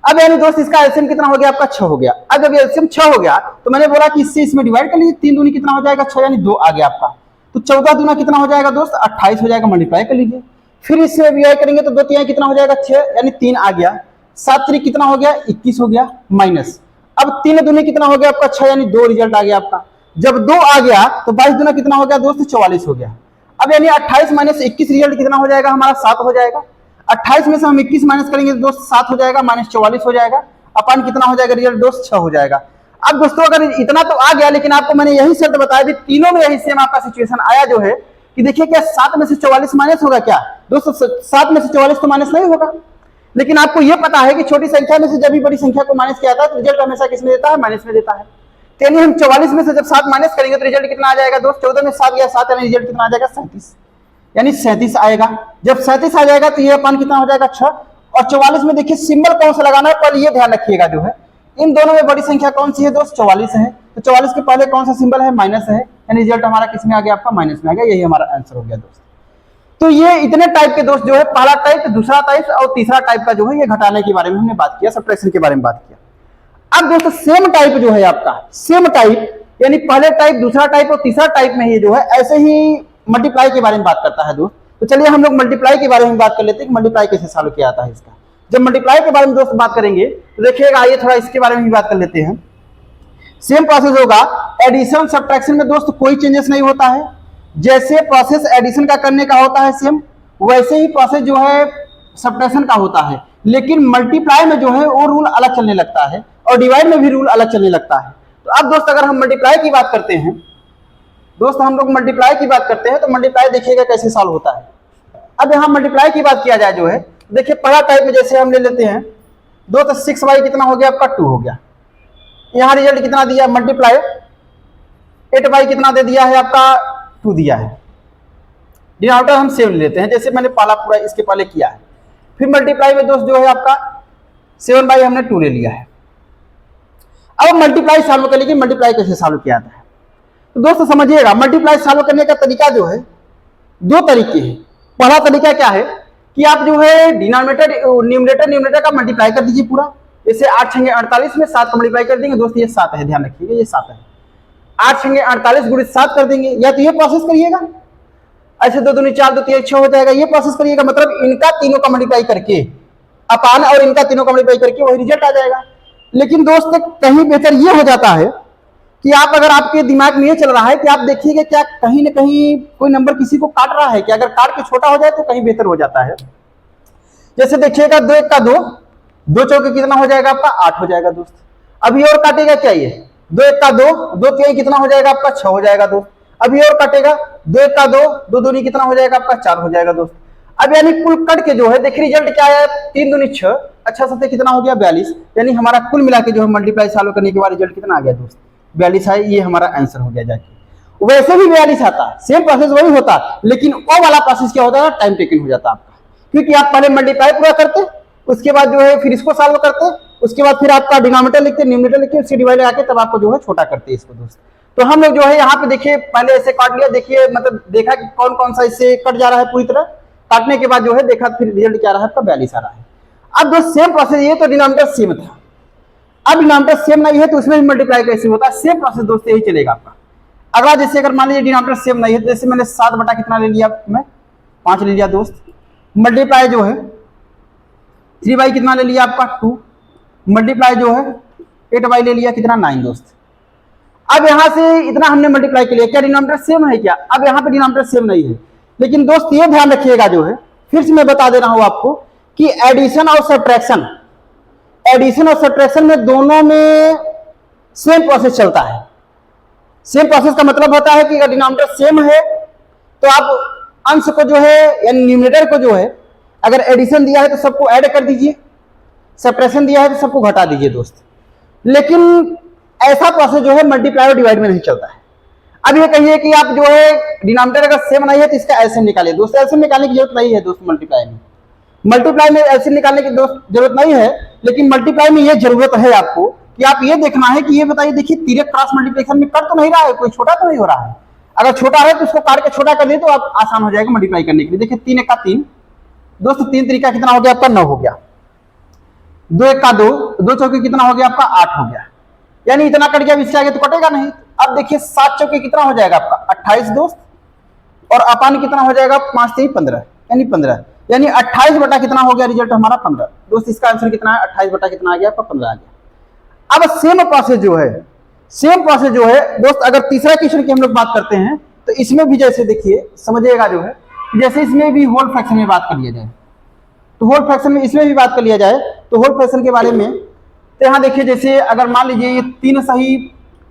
अब यानी दोस्त इसका एलसीएम कितना हो गया आपका? 6 हो गया। अब जब एलसीएम 6 हो गया, तो मैंने बोला कि इससे इसमें डिवाइड कर लीजिए। 3 दूनी कितना हो जाएगा? 6, यानी 2 आ गया आपका। तो 14 दूना कितना हो जाएगा दोस्त? 28 हो जाएगा। मल्टीप्लाई कर लीजिए। फिर इससे डिवाइड करेंगे तो 2 3 कितना हो जाएगा? 6, यानी 3 आ गया। 7 3 कितना हो गया? 21 हो गया माइनस। अब 3 दूनी कितना हो गया आपका? 6, यानी 2 रिजल्ट आ गया आपका। जब 2 आ गया तो 22 दूना कितना हो गया दोस्त? 44 हो गया। अब यानी 28 माइनस 21 रिजल्ट कितना हो जाएगा हमारा? 7 हो जाएगा। 28 में से हम 21 माइनस करेंगे तो दोस्त 7 हो जाएगा, माइनस 44 हो जाएगा। अपन कितना हो जाएगा रिजल्ट दोस्त? 6 हो जाएगा। अब दोस्तों अगर इतना तो आ गया, लेकिन आपको मैंने यही शर्त बताया थी, तीनों में यही सेम आपका सिचुएशन आया जो है कि देखिए क्या 7 में से 44 माइनस होगा क्या दोस्तों? 7 में से 44 तो माइनस नहीं होगा, लेकिन आपको यह पता है कि छोटी संख्या में से जब भी बड़ी संख्या को माइनस किया जाता है तो रिजल्ट हमेशा किसमें देता है? माइनस में देता है। यानी हम 44 में से जब 7 माइनस करेंगे तो रिजल्ट कितना आ जाएगा दोस्त? 14 में 7 गया 7, यानी रिजल्ट कितना आ जाएगा? 37, यानी 37 आएगा। जब 37 आ जाएगा तो ये अपन कितना हो जाएगा? 6। और 44 में देखिए सिंबल कौन सा लगाना है, पर ये ध्यान रखिएगा जो है इन दोनों में बड़ी संख्या कौन सी है दोस्त? 44 है। तो 44 के पहले कौन सा सिंबल है? माइनस है, यानी रिजल्ट हमारा किसमें आ गया आपका? माइनस में आ गया। यही हमारा आंसर हो गया दोस्त। तो ये इतने टाइप के दोस्त जो है, पहला टाइप, दूसरा टाइप और तीसरा टाइप का जो है ये घटाने के बारे में हमने बात किया, सब्ट्रैक्शन के बारे में बात किया। अब दोस्तों सेम टाइप जो है आपका, सेम टाइप यानी पहले टाइप, दूसरा टाइप और तीसरा टाइप में ये जो है ऐसे ही मल्टीप्लाई के बारे में बात करता है दोस्त। तो चलिए हम लोग मल्टीप्लाई के बारे में बात कर लेते हैं कि मल्टीप्लाई कैसे सॉल्व किया जाता है इसका। जब मल्टीप्लाई के बारे में दोस्त बात करेंगे तो देखिएगा, आइए थोड़ा इसके बारे में भी बात कर लेते हैं। सेम प्रोसेस होगा। एडिशन सब्ट्रैक्शन में दोस्त कोई चेंजेस नहीं होता है। जैसे प्रोसेस एडिशन का करने का होता है सेम, वैसे ही प्रोसेस जो है सब्ट्रैक्शन का होता है, लेकिन मल्टीप्लाई में जो है वो रूल अलग चलने लगता है और डिवाइड में भी रूल अलग चलने लगता है। तो अब दोस्त अगर हम मल्टीप्लाई की बात करते हैं, दोस्त हम लोग मल्टीप्लाई की बात करते हैं तो मल्टीप्लाई देखिएगा कैसे सॉल्व होता है। अब यहाँ मल्टीप्लाई की बात किया जाए जो है, देखिए पहला टाइप में जैसे हम ले लेते हैं दो, तो 6y कितना हो गया आपका? 2 हो गया। यहाँ रिजल्ट कितना दिया? मल्टीप्लाई 8y कितना दे दिया है आपका? 2 दिया है। डिनोमिनेटर हम सेम ले लेते हैं, जैसे मैंने पहला पूरा इसके पहले किया है। फिर मल्टीप्लाई में दोस्त जो है आपका 7y हमने 2 ले लिया है। अब मल्टीप्लाई सॉल्व कर लीजिए, मल्टीप्लाई कैसे सॉल्व किया जाता है। तो दोस्तों समझिएगा, मल्टीप्लाई सॉल्व करने का तरीका जो है 2 तरीके हैं। पहला तरीका क्या है कि आप जो है डिनोमिनेटर न्यूमरेटर का मल्टीप्लाई कर दीजिए पूरा। जैसे 8 छंगे 48 में 7 का मल्टीप्लाई कर देंगे दोस्त, ये 7 है, ध्यान रखिएगा ये 7 है। 8 छंगे 48 गुणित 7 कर देंगे, या तो ये प्रोसेस करिएगा, ऐसे 2 दूनी 4 2 3 6 हो जाएगा। ये प्रोसेस करिएगा, मतलब इनका तीनों का मल्टीप्लाई करके अपान और इनका तीनों का मल्टीप्लाई करके वही रिजल्ट आ जाएगा। लेकिन दोस्त कहीं बेहतर ये हो जाता है कि आप अगर आपके दिमाग में ये चल रहा है कि आप देखिएगा क्या कहीं ना कहीं कोई नंबर किसी को काट रहा है, कि अगर काट के छोटा हो जाए तो कहीं बेहतर हो जाता है। जैसे देखिएगा 2 1 का 2, 2 चौके कितना हो जाएगा आपका? 8 हो जाएगा दोस्त। अभी और काटेगा क्या? ये 2 1 का 2, 2 3 कितना हो जाएगा आपका? 6 हो जाएगा दोस्त। अभी और काटेगा 2 1 का 2, 2 दूनी कितना हो जाएगा आपका? 4 हो जाएगा दोस्त। अब यानी कुल कट के जो है देखिए रिजल्ट क्या है? 3 दूनी 6, अच्छा सबसे कितना हो गया? 42। यानी हमारा कुल मिला के जो है मल्टीप्लाई सॉल्व करने के बाद रिजल्ट कितना आ गया दोस्त? 42 है। ये हमारा आंसर हो गया जाके। वैसे भी 42 आता है, सेम प्रोसेस वही होता, लेकिन वो वाला प्रोसेस क्या होता है? टाइम टेकन हो जाता आपका, क्योंकि आप पहले मल्टीप्लाई पूरा करते उसके बाद जो है फिर इसको सॉल्व करते हैं, उसके बाद फिर आपका डिनोमिनेटर लिखते हैं, न्यूमरेटर लिखते हैं, उससे डिवाइड आके तब आपको जो है छोटा करते हैं इसको दोस्त। तो हम लोग जो है यहाँ पे देखिए पहले ऐसे काट लिया, देखिए मतलब देखा कि कौन कौन सा इससे कट जा रहा है पूरी तरह, काटने के बाद जो है देखा फिर रिजल्ट क्या रहा है आपका 42 आ रहा है। अब दोस्त सेम प्रोसेस, ये तो डिनोमिनेटर सेम था, अब डिनोमिनेटर सेम नहीं है तो उसमें भी मल्टीप्लाई कैसे होता है, सेम प्रोसेस दोस्त यही चलेगा आपका। अगला जैसे अगर मान लीजिए डिनोमिनेटर सेम नहीं है, जैसे मैंने 7 बटा कितना ले लिया, मैं 5 ले लिया दोस्त, मल्टीप्लाई जो है 3 कितना ले लिया आपका 2, मल्टीप्लाई जो है 8 ले लिया कितना 9 दोस्त। अब यहां से इतना हमने मल्टीप्लाई कर लिया, क्या डिनोमिनेटर सेम है क्या, अब यहाँ पे डिनोमिनेटर सेम नहीं है, लेकिन दोस्त ये ध्यान रखिएगा जो है, फिर से मैं बता दे रहा हूं आपको कि एडिशन और सब्ट्रैक्शन, एडिशन और सब्ट्रैक्शन में दोनों में सेम प्रोसेस चलता है। सेम प्रोसेस का मतलब होता है कि अगर डिनोमिनेटर सेम है तो आप अंश को जो है यानी न्यूमरेटर को जो है अगर एडिशन दिया है तो सबको ऐड कर दीजिए, सब्ट्रैक्शन दिया है तो सबको घटा दीजिए दोस्त। लेकिन ऐसा प्रोसेस जो है मल्टीप्लाई और डिवाइड में नहीं चलता है। अब ये कहिए कि आप जो है डिनोमिनेटर अगर सेम नहीं है तो इसका एलसीएम निकालिए दोस्त, एलसीएम निकालने की जरूरत नहीं है दोस्त मल्टीप्लाई में, मल्टीप्लाई में एलसीएम निकालने की दोस्त जरूरत नहीं है, लेकिन मल्टीप्लाई में ये जरूरत है आपको कि आप ये देखना है कि ये बताइए देखिए तिर्यक क्रॉस मल्टीप्लिकेशन में कट तो नहीं रहा है, कोई छोटा तो नहीं हो रहा है, अगर छोटा है तो उसको काट के छोटा कर दे तो आप आसान हो जाएगा मल्टीप्लाई करने के लिए। देखिए 3 1 का 3 दोस्त, 3 तरीका कितना हो गया आपका 9 हो गया, 2 1 का 2, 2 चौके कितना हो गया आपका 8 हो गया, यानी इतना कट गया, इससे आगे तो कटेगा नहीं। अब देखिए 7 चौके कितना हो जाएगा आपका 28 दोस्त, और अपान कितना हो जाएगा 5 3 15 यानी 15, यानी 28 बटा कितना हो गया रिजल्ट हमारा 15 दोस्त। इसका आंसर कितना है 28 बटा कितना आ गया आपका 15 आ गया। अब सेम प्रोसेस जो है, सेम प्रोसेस जो है दोस्त, अगर तीसरा क्वेश्चन की हम लोग बात करते हैं तो इसमें भी जैसे देखिए समझिएगा जो है, जैसे इसमें भी होल फ्रैक्शन में बात कर लिया जाए तो होल फ्रैक्शन में इसमें भी बात कर लिया जाए तो होल फ्रैक्शन के बारे में, तो यहाँ देखिए जैसे अगर मान लीजिए ये 3 सही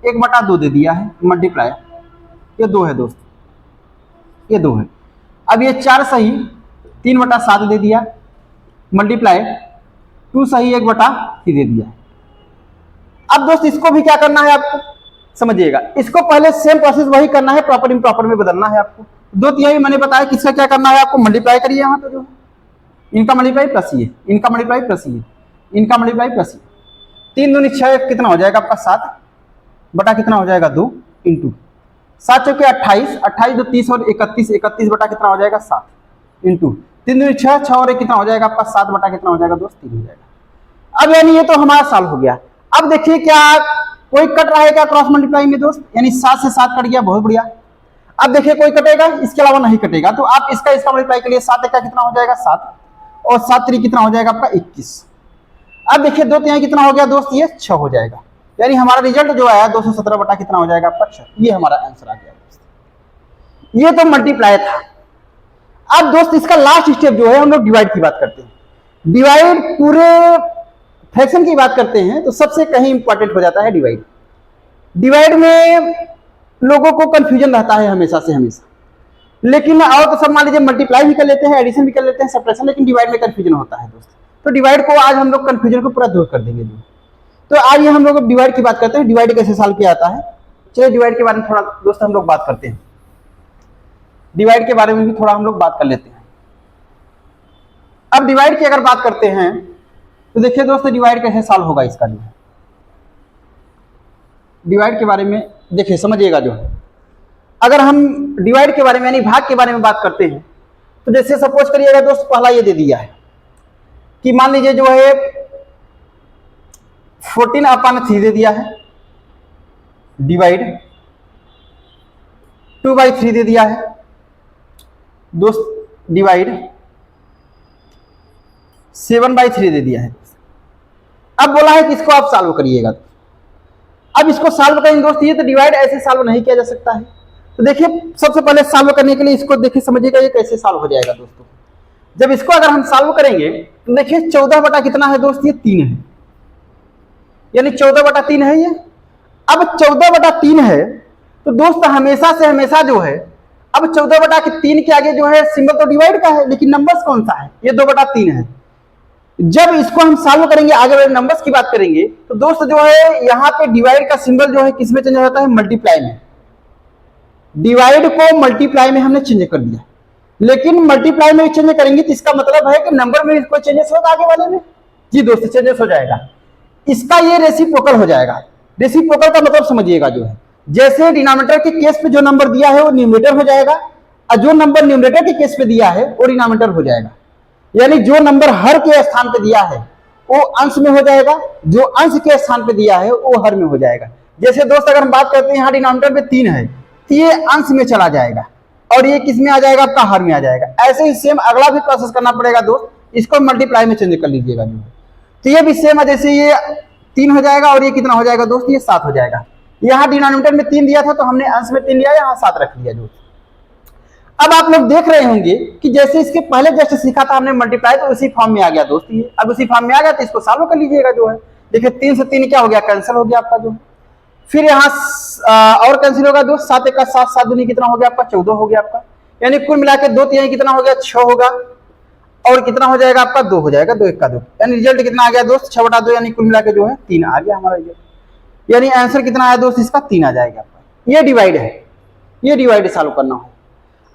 1 बटा 2 दे दिया है मल्टीप्लाई, ये 2 है दोस्त, ये 2 है। अब ये 4 सही 3 बटा 7 दे दिया मल्टीप्लाई 2 सही 1 बटा 3 दे दिया। अब दोस्त इसको भी क्या करना है आपको समझिएगा, इसको पहले सेम प्रोसेस वही करना है, प्रॉपर इम्प्रॉपर में बदलना है आपको। 2 तिहाई मैंने बताया किसका क्या करना है आपको, मल्टीप्लाई करिए यहाँ पे जो इनका मल्टीप्लाई प्लस ये, इनका मल्टीप्लाई प्लस ये, इनका मल्टीप्लाई प्लस ये, 3 दूनी 6 कितना हो जाएगा आपका 7 बटा कितना हो जाएगा 2 इंटू 7 चौके 28, 28 2 30 और 31, 31 बटा कितना हो जाएगा 7 इंटू 3 दूनी 6, 6 और 1 कितना हो जाएगा आपका 7 बटा कितना हो जाएगा दोस्त 3 हो जाएगा। अब यानी ये तो हमारा सॉल्व हो गया। अब देखिए क्या कोई कट रहा है क्या क्रॉस मल्टीप्लाई में दोस्त, यानी 7 से 7 कट गया, बहुत बढ़िया। अब देखिए कोई कटेगा, इसके अलावा नहीं कटेगा, तो आप इसका मल्टीप्लाई के लिए 7 1 का कितना हो जाएगा 7 और 7 3 कितना हो जाएगा आपका 21। अब देखिए 2 तिहाई कितना हो गया दोस्त, ये 6 हो जाएगा, यानी हमारा रिजल्ट जो आया 217 बटा कितना हो जाएगा आपका 6, ये हमारा आंसर आ गया दोस्त। ये तो मल्टीप्लाई था। अब दोस्त इसका लास्ट स्टेप जो है हम लोग डिवाइड की बात करते हैं। डिवाइड पूरे फ्रैक्शन की बात करते हैं तो सबसे कहीं इंपॉर्टेंट हो जाता है डिवाइड। डिवाइड में लोगों को कंफ्यूजन रहता है हमेशा से हमेशा, लेकिन और तो सब मान लीजिए मल्टीप्लाई भी कर लेते हैं, एडिशन भी कर लेते हैं, सब्ट्रैक्शन, लेकिन डिवाइड में कंफ्यूजन होता है दोस्त। तो डिवाइड को आज हम लोग कंफ्यूजन को पूरा दूर कर देंगे। तो आज ये हम लोग डिवाइड की बात करते हैं, डिवाइड कैसे सॉल्व किया जाता है। चलिए डिवाइड के बारे में थोड़ा दोस्त हम लोग बात करते हैं, डिवाइड के बारे में भी थोड़ा हम लोग बात कर लेते हैं। अब डिवाइड की अगर बात करते हैं तो देखिए दोस्तों डिवाइड कैसे सॉल्व होगा इसका जो है, डिवाइड के बारे में देखिए समझिएगा जो है। अगर हम डिवाइड के बारे में यानी भाग के बारे में बात करते हैं तो जैसे सपोज करिएगा दोस्त, पहला ये दे दिया है कि मान लीजिए जो है 14/3 दे दिया है, डिवाइड 2/3 दे दिया है दोस्त, डिवाइड 7/3 दे दिया है। अब बोला है कि इसको आप सॉल्व करिएगा। अब इसको सॉल्व करेंगे दोस्त, ये तो डिवाइड ऐसे सॉल्व नहीं किया जा सकता है। तो देखिए सबसे पहले सॉल्व करने के लिए इसको देखिए समझिएगा ये कैसे सॉल्व हो जाएगा दोस्तों। जब इसको अगर हम सॉल्व करेंगे तो देखिए 14 बटा कितना है दोस्त, ये 3 है, यानी 14 बटा 3 है ये। अब 14 बटा 3 है तो दोस्त हमेशा से हमेशा जो है, अब 14 बटा 3 के आगे जो है सिंबल तो डिवाइड का है, लेकिन नंबर्स कौन सा है, ये 2 बटा 3 है। जब इसको हम सॉल्व करेंगे, आगे वाले नंबर्स की बात करेंगे तो दोस्त जो है यहाँ पे डिवाइड का सिंबल जो है किसमें चेंज हो जाता है, मल्टीप्लाई में। डिवाइड को मल्टीप्लाई में हमने चेंज कर दिया। लेकिन मल्टीप्लाई में चेंज करेंगे तो इसका मतलब है कि नंबर में कोई चेंजेस होगा आगे वाले में। जी दोस्तों, चेंजेस हो जाएगा। इसका ये रेसिप्रोकल हो जाएगा। रेसिप्रोकल का मतलब समझिएगा जो है, जैसे डिनोमिनेटर के केस पे जो नंबर दिया है वो न्यूमरेटर हो जाएगा, और जो नंबर न्यूमरेटर के केस पे दिया है वो डिनोमिनेटर हो जाएगा। यानी जो नंबर हर के स्थान पे दिया है वो अंश में हो जाएगा, जो अंश के स्थान पे दिया है वो हर में हो जाएगा। जैसे दोस्त अगर हम बात करते हैं यहाँ डिनोमिनेटर में 3 है तो ये अंश में चला जाएगा और ये किस में आ जाएगा, आपका हर में आ जाएगा। ऐसे ही सेम अगला भी प्रोसेस करना पड़ेगा दोस्त, इसको मल्टीप्लाई में चेंज कर लीजिएगा जो है, तो ये भी सेम है। जैसे ये 3 हो जाएगा और ये कितना हो जाएगा दोस्त, ये 7 हो जाएगा। यहाँ डिनोमिनेटर में 3 दिया था तो हमने अंश में 3 लिया, यहाँ 7 रख लिया दोस्त। अब आप लोग देख रहे होंगे कि जैसे इसके पहले जस्ट सीखा था हमने मल्टीप्लाई, तो उसी फॉर्म में आ गया दोस्त ये। अब उसी फॉर्म में आ गया तो इसको सॉल्व कर लीजिएगा जो है। देखिए 3 से 3 क्या हो गया, कैंसिल हो गया आपका जो है। फिर यहाँ और कैंसिल होगा दोस्त, 7 1 7, 7 दूनी कितना हो गया आपका, 14 हो गया आपका। यानी कुल मिला के 2 3 कितना हो गया, 6 होगा, और कितना हो जाएगा आपका, 2 हो जाएगा, 2 1 का 2। यानी रिजल्ट कितना आ गया दोस्त, 6/2, यानी कुल मिला के जो है 3 आ गया हमारा रिजल्ट। यानी आंसर कितना आया दोस्त, इसका 3 आ जाएगा आपका। ये डिवाइड है, ये डिवाइड सॉल्व करना है।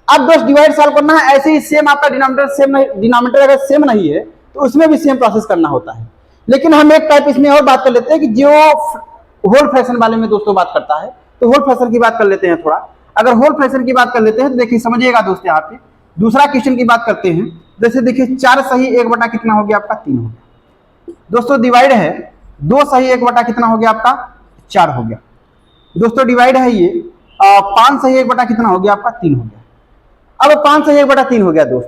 अब दोस्त डिवाइड सॉल्व करना है, ऐसे ही सेम आपका डिनोमिनेटर अगर सेम नहीं है तो उसमें भी सेम प्रोसेस करना होता है। लेकिन हम एक टाइप इसमें और बात कर लेते हैं कि जो होल फ्रैक्शन वाले में दोस्तों बात करता है, तो होल फ्रैक्शन की बात कर लेते हैं थोड़ा। अगर होल फ्रैक्शन की बात कर लेते हैं तो देखिए समझिएगा दोस्त, यहाँ पे दूसरा क्वेश्चन की बात करते हैं। जैसे देखिए 4 सही 1 कितना हो गया आपका, 3 हो गया दोस्तों। डिवाइड है 2 सही 1 कितना हो गया आपका, 4 हो गया दोस्तों। डिवाइड है ये 5 सही 1 कितना हो गया आपका, 3 हो गया। अब 5 सही 1/3 हो गया दोस्त।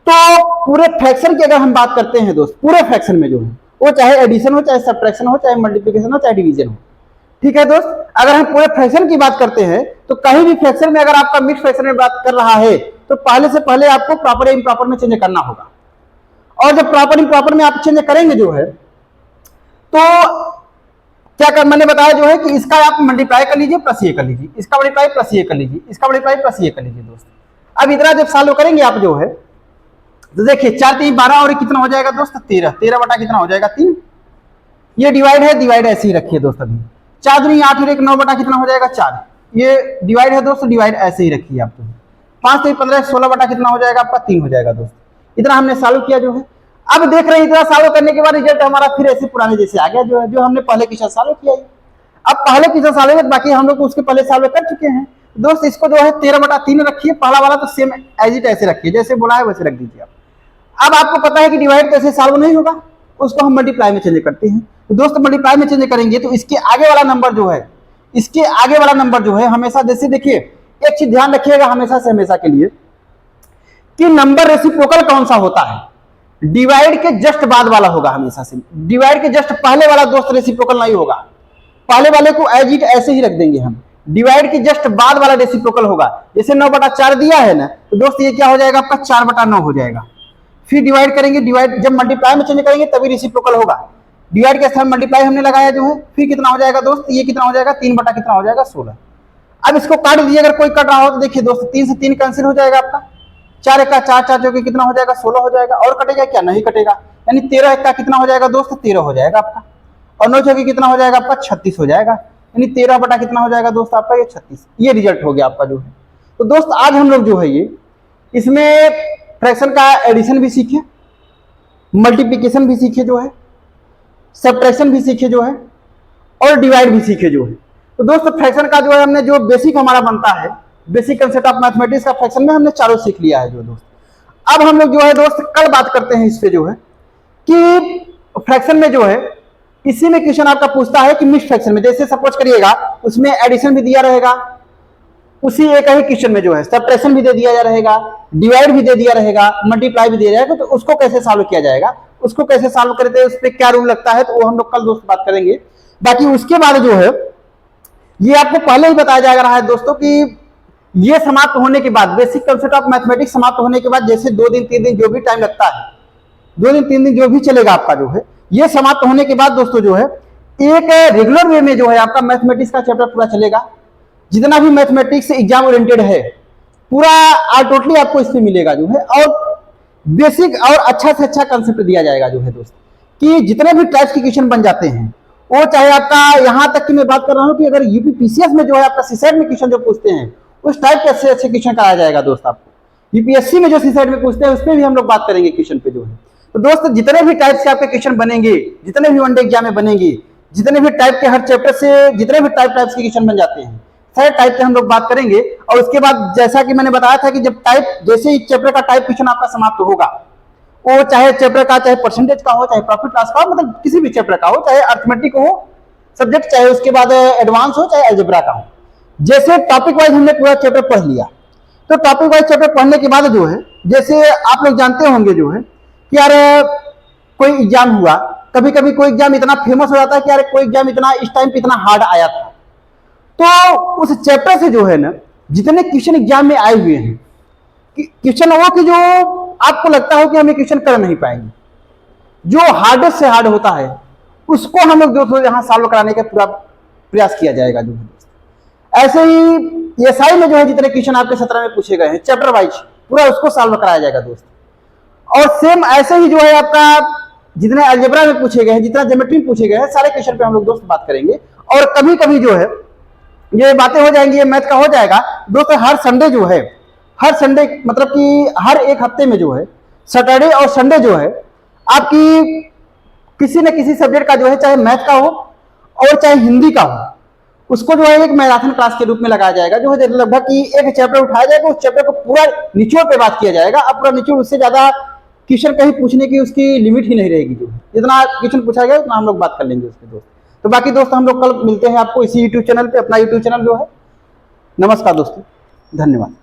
तो पूरे फ्रैक्शन की अगर हम बात करते हैं दोस्त, पूरे फ्रैक्शन में जो है वो चाहे एडिशन हो, चाहे सब्ट्रैक्शन हो, चाहे मल्टीप्लिकेशन हो, चाहे डिवीजन हो, ठीक है दोस्त। अगर हम पूरे फ्रैक्शन की बात करते हैं तो कहीं भी फ्रैक्शन में अगर आपका मिक्स फ्रैक्शन में बात कर रहा है तो पहले से पहले आपको प्रॉपर या इम्प्रॉपर में चेंज करना होगा। और जब प्रॉपर इम्प्रॉपर में आप चेंज करेंगे जो है तो क्या कर, मैंने बताया जो है कि इसका आप मल्टीप्लाई कर लीजिए प्लस ये कर लीजिए, इसका मल्टीप्लाई प्लस ये कर लीजिए, इसका मल्टीप्लाई प्लस ये कर लीजिए दोस्त। अब इतना जब सॉल्व करेंगे आप जो है तो देखिए 4 3 12 और कितना हो जाएगा दोस्त, 13 13 कितना हो जाएगा, 3। ये डिवाइड है, डिवाइड ऐसे ही रखिए दोस्त। अभी 4 दूनी 8 और 1 9 कितना हो जाएगा, 4। ये डिवाइड है दोस्त, डिवाइड ऐसे ही रखिए आप। 5 3 15 16 कितना हो जाएगा आपका, 3 हो जाएगा दोस्त। इतना हमने सॉल्व किया जो है। अब देख रहे हैं इतना सॉल्व करने के बाद रिजल्ट हमारा फिर ऐसे पुराने जैसे आ गया जो है, जो हमने पहले क्वेश्चन सॉल्व किया है। अब पहले क्वेश्चन सॉल्व है, बाकी हम लोग उसके पहले सॉल्व कर चुके हैं दोस्त। इसको जो है 13/3 रखिए, पहला वाला तो सेम एज इट ऐसे रखिए, जैसे बोला है वैसे रख दीजिए आप। अब आपको पता है कि डिवाइड कैसे सॉल्व नहीं होगा, उसको हम मल्टीप्लाई में चेंज करते हैं। तो दोस्त मल्टीप्लाई में चेंज करेंगे तो इसके आगे वाला नंबर जो है, इसके आगे वाला नंबर जो है हमेशा, जैसे देखिए एक चीज ध्यान रखिएगा हमेशा से हमेशा के लिए कि नंबर रेसिप्रोकल कौन सा होता है, डिवाइड के जस्ट बाद वाला होगा हमेशा से। डिवाइड के जस्ट पहले वाला दोस्त रेसिप्रोकल नहीं होगा, पहले वाले को एज इट ऐसे ही रख देंगे हम। डिवाइड के जस्ट बाद वाला रेसिप्रोकल होगा। जैसे 9/4 दिया है ना, तो दोस्त ये क्या हो जाएगा आपका, 4/9 हो जाएगा। फिर डिवाइड करेंगे, डिवाइड जब मल्टीप्लाई में चेंज करेंगे तभी रेसिप्रोकल होगा। डिवाइड के स्थान मल्टीप्लाई हमने लगाया जो है, फिर कितना हो जाएगा दोस्त, ये कितना हो जाएगा, 3 कितना हो जाएगा, 16। अब इसको काट दीजिए, अगर कोई कट रहा हो तो देखिए दोस्त 3 से 3 कैंसिल हो जाएगा आपका। 4 1 4 4 जो कि कितना हो जाएगा, 16 हो जाएगा। और कटेगा क्या, नहीं कटेगा। यानी 13 1 कितना हो जाएगा दोस्त, 13 हो जाएगा आपका। और 9 चौकी कितना हो जाएगा आपका, 36 हो जाएगा। यानी 13 कितना हो जाएगा दोस्त आपका, ये 36। ये रिजल्ट हो गया आपका जो है। तो दोस्त आज हम लोग जो है ये इसमें फ्रैक्शन का एडिशन भी सीखे, मल्टीप्लिकेशन भी सीखे जो है, सब्ट्रैक्शन भी सीखे जो है, और डिवाइड भी सीखे जो है। तो दोस्त फ्रैक्शन का जो है हमने जो बेसिक हमारा बनता है, बेसिक कंसेप्ट ऑफ मैथमेटिक्स का फ्रैक्शन में हमने चारों सीख लिया है जो दोस्त। अब हम लोग जो है दोस्त कल बात करते हैं इस पे जो है कि फ्रैक्शन में जो है, इसी में क्वेश्चन आपका पूछता है कि मिक्स फ्रैक्शन में, जैसे सपोज करिएगा उसमें एडिशन भी दिया रहेगा, उसी एक ही क्वेश्चन में जो है सब्ट्रैक्शन भी दे दिया रहेगा, डिवाइड भी दे दिया रहेगा, मल्टीप्लाई भी दिया जाएगा। तो उसको कैसे सॉल्व किया जाएगा, उसको कैसे सॉल्व करते हैं, उस पर क्या रूल लगता है, तो वो हम लोग कल दोस्त बात करेंगे। बाकी उसके बाद जो है ये आपको पहले ही बताया जा रहा है दोस्तों कि ये समाप्त होने के बाद, बेसिक कंसेप्ट ऑफ मैथमेटिक्स समाप्त होने के बाद, जैसे 2 दिन 3 दिन जो भी टाइम लगता है, 2 दिन 3 दिन जो भी चलेगा आपका जो है, ये समाप्त होने के बाद दोस्तों जो है एक रेगुलर वे में जो है आपका मैथमेटिक्स का चैप्टर पूरा चलेगा। जितना भी मैथमेटिक्स एग्जाम ओरिएंटेड है पूरा टोटली आपको इसमें मिलेगा जो है। और बेसिक और अच्छा से अच्छा कंसेप्ट दिया जाएगा जो है दोस्त, कि जितने भी टाइप्स के क्वेश्चन बन जाते हैं, वो चाहे आपका यहां तक कि मैं बात कर रहा हूं कि अगर यूपीपीसीएस में जो है आपका सीसेट में क्वेश्चन जो पूछते हैं, उस टाइप के अच्छे अच्छे क्वेश्चन कराया जाएगा दोस्त आपको। यूपीएससी में जो सीसेट में पूछते हैं उसमें भी हम लोग बात करेंगे क्वेश्चन पे जो है। तो दोस्त जितने भी टाइप के आपके क्वेश्चन बनेंगे, जितने भी वनडे एग्जाम में बनेंगे, जितने भी टाइप के हर चैप्टर से जितने भी टाइप्स के क्वेश्चन बन जाते हैं, सारे टाइप के हम लोग बात करेंगे। और उसके बाद जैसा कि मैंने बताया था कि जब टाइप जैसे ही चैप्टर का टाइप क्वेश्चन आपका समाप्त होगा, वो चाहे चैप्टर का चाहे परसेंटेज का हो, चाहे प्रॉफिट लॉस का हो, मतलब किसी भी चैप्टर का हो, चाहे अर्थमेटिक हो सब्जेक्ट, चाहे उसके बाद एडवांस हो, चाहे अलजेब्रा का हो, जैसे टॉपिक वाइज हमने पूरा चैप्टर पढ़ लिया, तो टॉपिक वाइज चैप्टर पढ़ने के बाद जो है, जैसे आप लोग जानते होंगे जो है कि यार कोई एग्जाम हुआ, कभी कभी कोई एग्जाम इतना फेमस हो जाता है कि यार कोई एग्जाम इतना इस टाइम पे इतना हार्ड आया था, तो उस चैप्टर से जो है ना जितने क्वेश्चन एग्जाम में आए हुए हैं, क्वेश्चन वो कि जो आपको लगता हो कि हम ये क्वेश्चन कर नहीं पाएंगे, जो हार्डेस्ट से हार्ड होता है उसको हम लोग जो यहाँ सॉल्व कराने का पूरा प्रयास किया जाएगा जो है। ऐसे ही एसआई में जो है जितने क्वेश्चन आपके 17 में पूछे गए हैं चैप्टर वाइज पूरा उसको सॉल्व कराया जाएगा दोस्त। और सेम ऐसे ही जो है आपका जितने अलजेब्रा में पूछे गए हैं, जितना ज्योमेट्री में पूछे गए हैं, सारे क्वेश्चन पे हम लोग दोस्त बात करेंगे। और कभी कभी जो है ये बातें हो जाएंगी, ये मैथ का हो जाएगा दोस्त। हर संडे जो है, हर संडे मतलब कि हर एक हफ्ते में जो है सैटरडे और संडे जो है आपकी किसी न किसी सब्जेक्ट का जो है, चाहे मैथ का हो और चाहे हिंदी का हो, उसको जो है एक मैराथन क्लास के रूप में लगाया जाएगा जो है। लगभग कि एक चैप्टर उठाया जाएगा, उस चैप्टर को पूरा निचोड़ पे बात किया जाएगा। अब पूरा निचोड़, उससे ज्यादा क्वेश्चन कहीं पूछने की उसकी लिमिट ही नहीं रहेगी, जो जितना क्वेश्चन पूछा गया उतना हम लोग बात कर लेंगे उसके दोस्त। तो बाकी दोस्त हम लोग कल मिलते हैं आपको इसी यूट्यूब चैनल पे, अपना यूट्यूब चैनल जो है। नमस्कार दोस्तों, धन्यवाद।